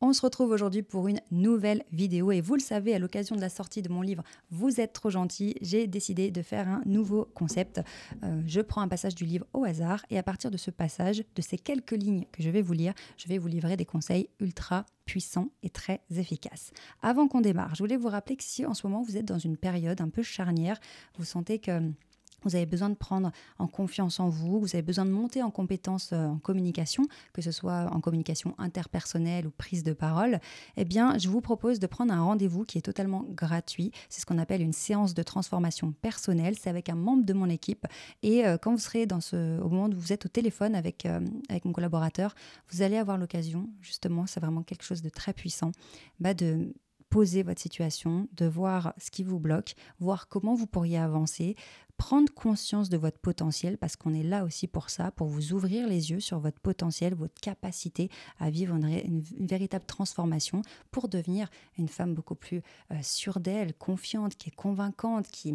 On se retrouve aujourd'hui pour une nouvelle vidéo et vous le savez, à l'occasion de la sortie de mon livre « Vous êtes trop gentil », j'ai décidé de faire un nouveau concept. Je prends un passage du livre au hasard et à partir de ce passage, de ces quelques lignes que je vais vous lire, je vais vous livrer des conseils ultra puissants et très efficaces. Avant qu'on démarre, je voulais vous rappeler que si en ce moment vous êtes dans une période un peu charnière, vous sentez que vous avez besoin de prendre en confiance en vous, vous avez besoin de monter en compétences en communication, que ce soit en communication interpersonnelle ou prise de parole, eh bien, je vous propose de prendre un rendez-vous qui est totalement gratuit. C'est ce qu'on appelle une séance de transformation personnelle. C'est avec un membre de mon équipe. Et quand vous serez au moment où vous êtes au téléphone avec mon collaborateur, vous allez avoir l'occasion, justement, c'est vraiment quelque chose de très puissant, de poser votre situation, de voir ce qui vous bloque, voir comment vous pourriez avancer, prendre conscience de votre potentiel parce qu'on est là aussi pour ça, pour vous ouvrir les yeux sur votre potentiel, votre capacité à vivre une véritable transformation pour devenir une femme beaucoup plus sûre d'elle, confiante, qui est convaincante, qui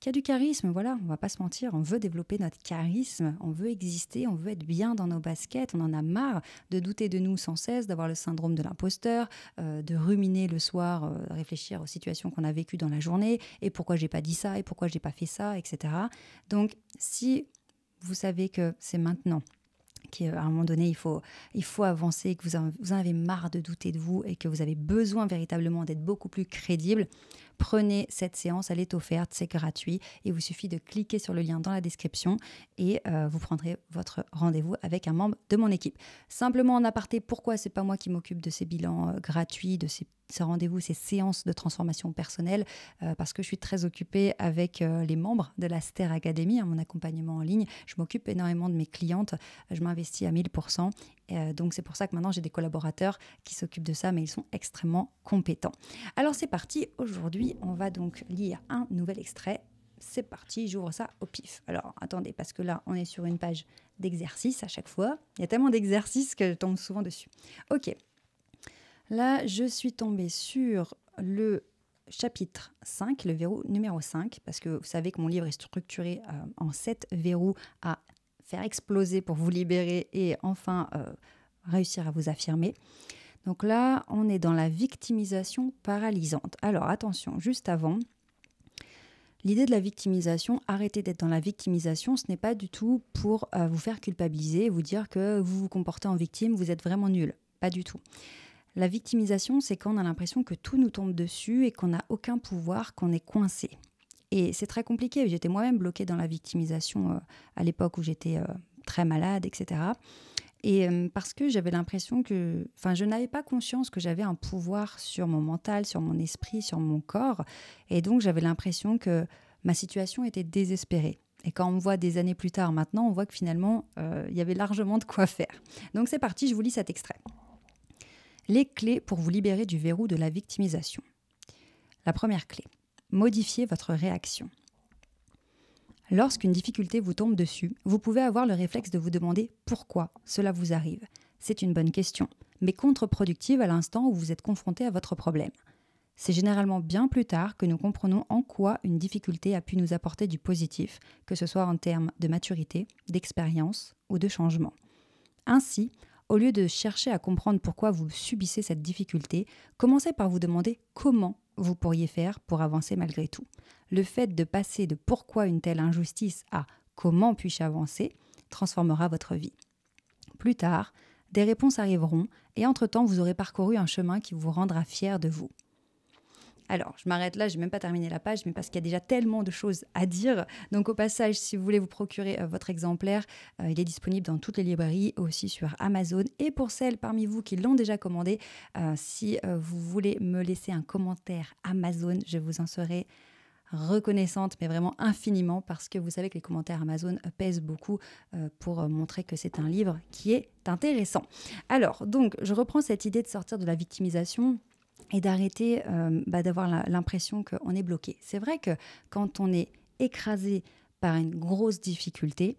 a du charisme. Voilà, on va pas se mentir, on veut développer notre charisme, on veut exister, on veut être bien dans nos baskets, on en a marre de douter de nous sans cesse, d'avoir le syndrome de l'imposteur, de ruminer le soir, réfléchir aux situations qu'on a vécues dans la journée, et pourquoi j'ai pas dit ça, et pourquoi j'ai pas fait ça, etc. Donc, si vous savez que c'est maintenant, qu'à un moment donné, il faut avancer, que vous en avez marre de douter de vous et que vous avez besoin véritablement d'être beaucoup plus crédible, prenez cette séance, elle est offerte, c'est gratuit. Il vous suffit de cliquer sur le lien dans la description et vous prendrez votre rendez-vous avec un membre de mon équipe. Simplement en aparté, pourquoi c'est pas moi qui m'occupe de ces bilans gratuits, de ces rendez-vous, ces séances de transformation personnelle, parce que je suis très occupée avec les membres de la Ster Academy, mon accompagnement en ligne. Je m'occupe énormément de mes clientes, je m'investis à 1000%. Donc c'est pour ça que maintenant j'ai des collaborateurs qui s'occupent de ça, mais ils sont extrêmement compétents. Alors c'est parti, aujourd'hui on va donc lire un nouvel extrait. C'est parti, j'ouvre ça au pif. Alors attendez, parce que là on est sur une page d'exercice à chaque fois. Il y a tellement d'exercices que je tombe souvent dessus. Ok, là je suis tombée sur le chapitre 5, le verrou numéro 5, parce que vous savez que mon livre est structuré en 7 verrous à faire exploser pour vous libérer et enfin réussir à vous affirmer. Donc là, on est dans la victimisation paralysante. Alors attention, juste avant, l'idée de la victimisation, arrêtez d'être dans la victimisation, ce n'est pas du tout pour vous faire culpabiliser, vous dire que vous vous comportez en victime, vous êtes vraiment nul. Pas du tout. La victimisation, c'est quand on a l'impression que tout nous tombe dessus et qu'on n'a aucun pouvoir, qu'on est coincé. Et c'est très compliqué. J'étais moi-même bloquée dans la victimisation à l'époque où j'étais très malade, etc. Et parce que j'avais l'impression que... Enfin, je n'avais pas conscience que j'avais un pouvoir sur mon mental, sur mon esprit, sur mon corps. Et donc, j'avais l'impression que ma situation était désespérée. Et quand on voit des années plus tard maintenant, on voit que finalement, il y avait largement de quoi faire. Donc, c'est parti, je vous lis cet extrait. Les clés pour vous libérer du verrou de la victimisation. La première clé. Modifiez votre réaction. Lorsqu'une difficulté vous tombe dessus, vous pouvez avoir le réflexe de vous demander pourquoi cela vous arrive. C'est une bonne question, mais contre-productive à l'instant où vous êtes confronté à votre problème. C'est généralement bien plus tard que nous comprenons en quoi une difficulté a pu nous apporter du positif, que ce soit en termes de maturité, d'expérience ou de changement. Ainsi, au lieu de chercher à comprendre pourquoi vous subissez cette difficulté, commencez par vous demander comment vous pourriez faire pour avancer malgré tout. Le fait de passer de pourquoi une telle injustice à comment puis-je avancer transformera votre vie. Plus tard, des réponses arriveront et entre-temps, vous aurez parcouru un chemin qui vous rendra fier de vous. Alors, je m'arrête là, je n'ai même pas terminé la page, mais parce qu'il y a déjà tellement de choses à dire. Donc au passage, si vous voulez vous procurer votre exemplaire, il est disponible dans toutes les librairies, aussi sur Amazon. Et pour celles parmi vous qui l'ont déjà commandé, si vous voulez me laisser un commentaire Amazon, je vous en serai reconnaissante, mais vraiment infiniment, parce que vous savez que les commentaires Amazon pèsent beaucoup pour montrer que c'est un livre qui est intéressant. Alors, donc, je reprends cette idée de sortir de la victimisation et d'arrêter d'avoir l'impression qu'on est bloqué. C'est vrai que quand on est écrasé par une grosse difficulté,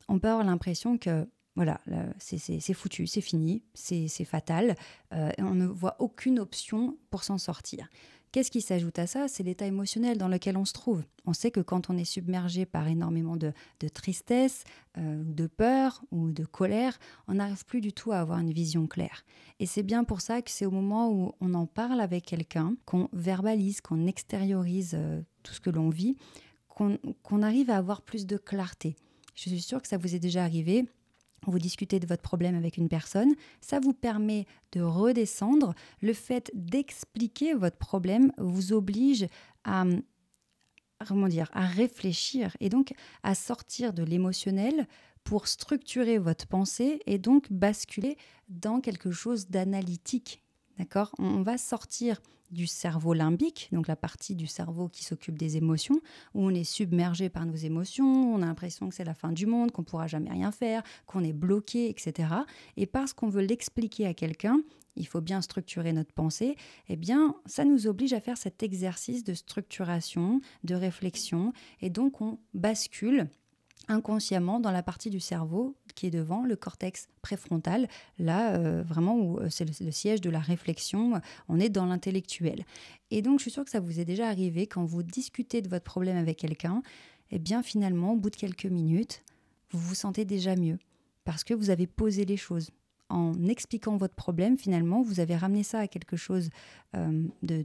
on peut avoir l'impression que voilà, c'est foutu, c'est fini, c'est fatal, et on ne voit aucune option pour s'en sortir. Qu'est-ce qui s'ajoute à ça? C'est l'état émotionnel dans lequel on se trouve. On sait que quand on est submergé par énormément de tristesse, de peur ou de colère, on n'arrive plus du tout à avoir une vision claire. Et c'est bien pour ça que c'est au moment où on en parle avec quelqu'un, qu'on verbalise, qu'on extériorise tout ce que l'on vit, qu'on arrive à avoir plus de clarté. Je suis sûre que ça vous est déjà arrivé. Vous discutez de votre problème avec une personne, ça vous permet de redescendre. Le fait d'expliquer votre problème vous oblige à, à réfléchir et donc à sortir de l'émotionnel pour structurer votre pensée et donc basculer dans quelque chose d'analytique. D'accord ? On va sortir du cerveau limbique, donc la partie du cerveau qui s'occupe des émotions, où on est submergé par nos émotions, on a l'impression que c'est la fin du monde, qu'on ne pourra jamais rien faire, qu'on est bloqué, etc. Et parce qu'on veut l'expliquer à quelqu'un, il faut bien structurer notre pensée, eh bien, ça nous oblige à faire cet exercice de structuration, de réflexion, et donc on bascule inconsciemment dans la partie du cerveau qui est devant, le cortex préfrontal, là vraiment où c'est le siège de la réflexion, on est dans l'intellectuel. Et donc je suis sûre que ça vous est déjà arrivé quand vous discutez de votre problème avec quelqu'un, eh bien finalement au bout de quelques minutes, vous vous sentez déjà mieux parce que vous avez posé les choses. En expliquant votre problème, finalement, vous avez ramené ça à quelque chose de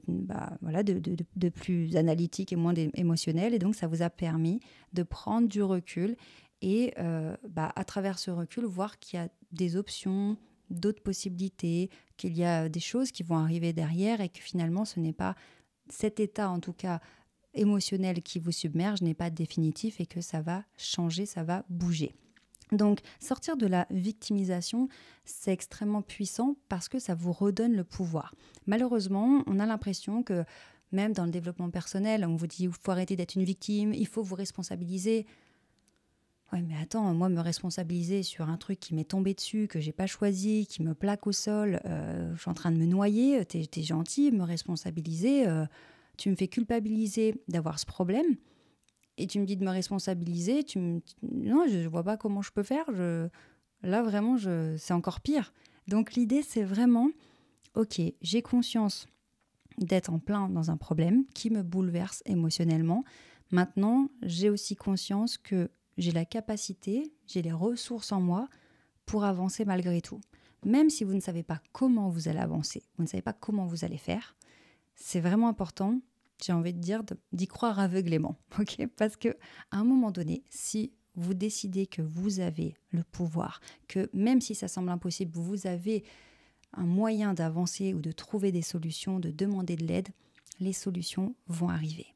plus analytique et moins émotionnel. Et donc, ça vous a permis de prendre du recul et à travers ce recul, voir qu'il y a des options, d'autres possibilités, qu'il y a des choses qui vont arriver derrière et que finalement, ce n'est pas cet état, en tout cas émotionnel, qui vous submerge, n'est pas définitif et que ça va changer, ça va bouger. Donc, sortir de la victimisation, c'est extrêmement puissant parce que ça vous redonne le pouvoir. Malheureusement, on a l'impression que même dans le développement personnel, on vous dit qu'il faut arrêter d'être une victime, il faut vous responsabiliser. Oui, mais attends, moi, me responsabiliser sur un truc qui m'est tombé dessus, que j'ai pas choisi, qui me plaque au sol, je suis en train de me noyer, t'es gentil, me responsabiliser, tu me fais culpabiliser d'avoir ce problème. Et tu me dis de me responsabiliser, non, je ne vois pas comment je peux faire. Là, vraiment, c'est encore pire. Donc, l'idée, c'est vraiment, ok, j'ai conscience d'être en plein dans un problème qui me bouleverse émotionnellement. Maintenant, j'ai aussi conscience que j'ai la capacité, j'ai les ressources en moi pour avancer malgré tout. Même si vous ne savez pas comment vous allez avancer, vous ne savez pas comment vous allez faire, c'est vraiment important, j'ai envie de dire, d'y croire aveuglément, ok ? Parce qu'à un moment donné, si vous décidez que vous avez le pouvoir, que même si ça semble impossible, vous avez un moyen d'avancer ou de trouver des solutions, de demander de l'aide, les solutions vont arriver.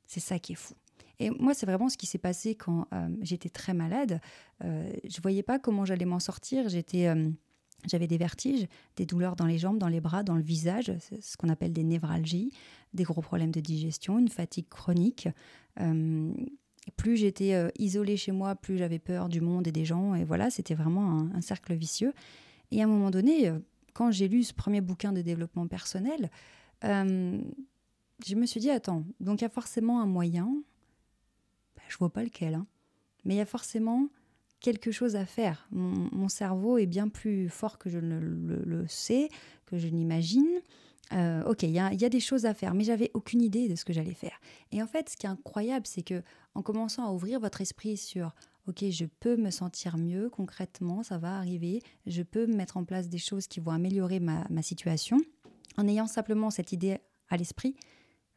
C'est ça qui est fou. Et moi, c'est vraiment ce qui s'est passé quand j'étais très malade. Je ne voyais pas comment j'allais m'en sortir. J'avais des vertiges, des douleurs dans les jambes, dans les bras, dans le visage, c'est ce qu'on appelle des névralgies, des gros problèmes de digestion, une fatigue chronique. Plus j'étais isolée chez moi, plus j'avais peur du monde et des gens. Et voilà, c'était vraiment un cercle vicieux. Et à un moment donné, quand j'ai lu ce premier bouquin de développement personnel, je me suis dit, attends, donc il y a forcément un moyen, je ne vois pas lequel, hein, mais il y a forcément quelque chose à faire. Mon cerveau est bien plus fort que je ne le sais, que je n'imagine. Ok, il y a des choses à faire, mais j'avais aucune idée de ce que j'allais faire. Et en fait, ce qui est incroyable, c'est que en commençant à ouvrir votre esprit sur ok, je peux me sentir mieux concrètement, ça va arriver, je peux mettre en place des choses qui vont améliorer ma situation, en ayant simplement cette idée à l'esprit,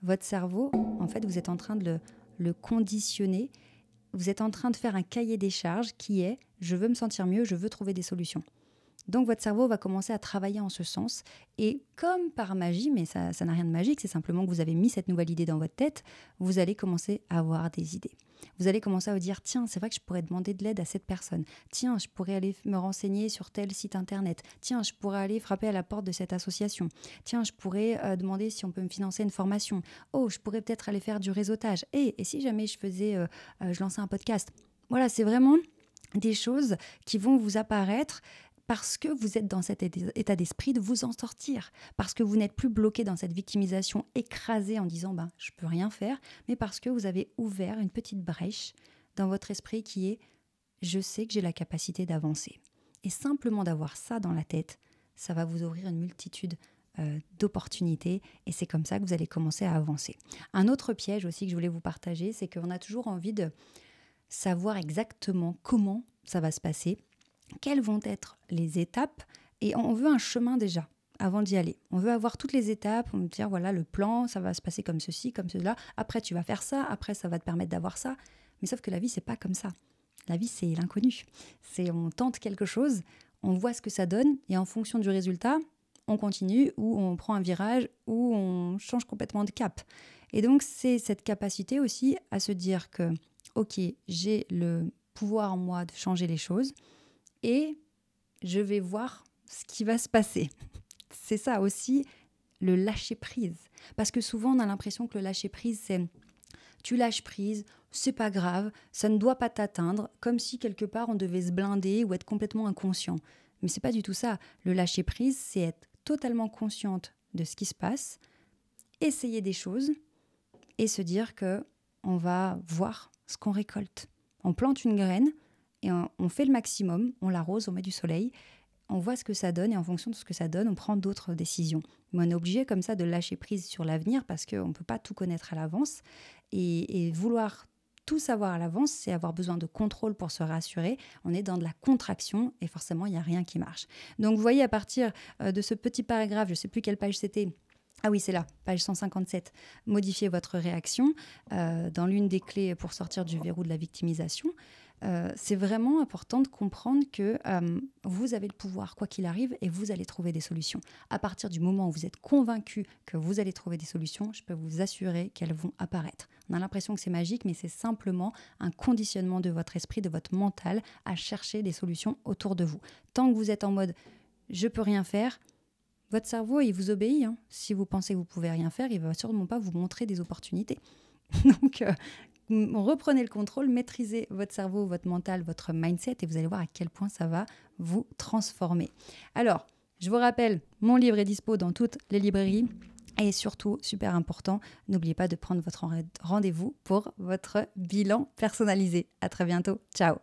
votre cerveau, en fait, vous êtes en train de le conditionner. Vous êtes en train de faire un cahier des charges qui est « je veux me sentir mieux, je veux trouver des solutions ». Donc votre cerveau va commencer à travailler en ce sens et comme par magie, mais ça n'a rien de magique, c'est simplement que vous avez mis cette nouvelle idée dans votre tête, vous allez commencer à avoir des idées. Vous allez commencer à vous dire « tiens, c'est vrai que je pourrais demander de l'aide à cette personne. Tiens, je pourrais aller me renseigner sur tel site internet. Tiens, je pourrais aller frapper à la porte de cette association. Tiens, je pourrais demander si on peut me financer une formation. Oh, je pourrais peut-être aller faire du réseautage. Et si jamais je lançais un podcast ?» Voilà, c'est vraiment des choses qui vont vous apparaître parce que vous êtes dans cet état d'esprit de vous en sortir, parce que vous n'êtes plus bloqué dans cette victimisation écrasée en disant « je peux rien faire », mais parce que vous avez ouvert une petite brèche dans votre esprit qui est « je sais que j'ai la capacité d'avancer ». Et simplement d'avoir ça dans la tête, ça va vous ouvrir une multitude d'opportunités et c'est comme ça que vous allez commencer à avancer. Un autre piège aussi que je voulais vous partager, c'est qu'on a toujours envie de savoir exactement comment ça va se passer, quelles vont être les étapes et on veut un chemin déjà avant d'y aller. On veut avoir toutes les étapes, on veut dire voilà le plan, ça va se passer comme ceci, comme cela, après tu vas faire ça, après ça va te permettre d'avoir ça. Mais sauf que la vie, c'est pas comme ça. La vie, c'est l'inconnu. C'est on tente quelque chose, on voit ce que ça donne et en fonction du résultat, on continue ou on prend un virage ou on change complètement de cap. Et donc, c'est cette capacité aussi à se dire que, ok, j'ai le pouvoir en moi de changer les choses et je vais voir ce qui va se passer. C'est ça aussi, le lâcher-prise. Parce que souvent, on a l'impression que le lâcher-prise, c'est tu lâches prise, c'est pas grave, ça ne doit pas t'atteindre, comme si quelque part on devait se blinder ou être complètement inconscient. Mais c'est pas du tout ça. Le lâcher-prise, c'est être totalement consciente de ce qui se passe, essayer des choses et se dire que on va voir ce qu'on récolte. On plante une graine et on fait le maximum, on l'arrose, on met du soleil, on voit ce que ça donne et en fonction de ce que ça donne, on prend d'autres décisions. Mais on est obligé comme ça de lâcher prise sur l'avenir parce qu'on ne peut pas tout connaître à l'avance et vouloir tout savoir à l'avance, c'est avoir besoin de contrôle pour se rassurer. On est dans de la contraction et forcément, il n'y a rien qui marche. Donc, vous voyez, à partir de ce petit paragraphe, je ne sais plus quelle page c'était. Ah oui, c'est là, page 157. Modifiez votre réaction dans l'une des clés pour sortir du verrou de la victimisation. C'est vraiment important de comprendre que vous avez le pouvoir, quoi qu'il arrive, et vous allez trouver des solutions. À partir du moment où vous êtes convaincu que vous allez trouver des solutions, je peux vous assurer qu'elles vont apparaître. On a l'impression que c'est magique, mais c'est simplement un conditionnement de votre esprit, de votre mental, à chercher des solutions autour de vous. Tant que vous êtes en mode « je peux rien faire », votre cerveau, il vous obéit. Hein. Si vous pensez que vous pouvez rien faire, il ne va sûrement pas vous montrer des opportunités. Donc, reprenez le contrôle, maîtrisez votre cerveau, votre mental, votre mindset et vous allez voir à quel point ça va vous transformer. Alors, je vous rappelle, mon livre est dispo dans toutes les librairies. Et surtout, super important, n'oubliez pas de prendre votre rendez-vous pour votre bilan personnalisé. À très bientôt. Ciao.